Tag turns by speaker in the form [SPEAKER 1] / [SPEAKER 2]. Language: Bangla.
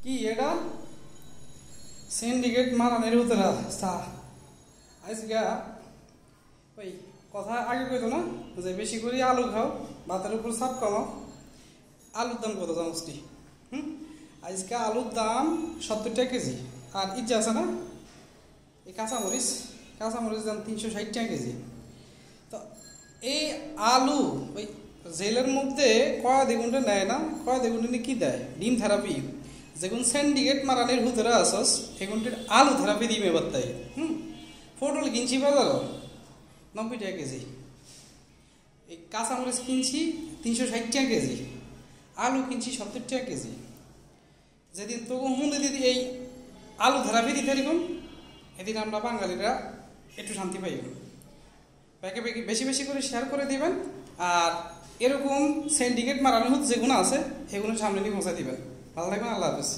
[SPEAKER 1] কি এটা সিন্ডিকেট মারানের উতরা সা আজকে ওই কথা আগে কইতো না যে বেশি করে আলু খাও ভাতের উপর চাপ কমাও। আলুর দাম কত জানোসটি? আজকে আলুর দাম 70 টাকা কেজি। আর ইজ্জা আছে না এই কাঁচামরিচ দাম 360 টাকা কেজি। তো এই আলু ওই জেলের মধ্যে কয়া দ্বিগুণটা নেয় না, কয়া দ্বিগুণটা কি দেয়? ডিম থেরাপি। যেগুন সিন্ডিকেট মারানের হুতরা আসস সেগুনটির আলু থেরাপি দিবে বার্তায়। পটল কিনছি বাজার 90 টাকা কেজি, এই কাঁচামরিচ কিনছি 360 টাকা কেজি, আলু কিনছি 70 টাকা কেজি। যেদিন তখন হুঁদে দিদি এই আলু থেরাপি দিতে পারিগুন এদিন আমরা বাঙালিরা একটু শান্তি পাইব। প্যাকে প্যাকে বেশি বেশি করে শেয়ার করে দিবেন। আর এরকম সিন্ডিকেট মারানোর যেগুলো আছে সেগুলো সামনে নিয়ে পৌঁছে দিবেন। ভালো থাকবেন। আল্লাহ হাফেজ।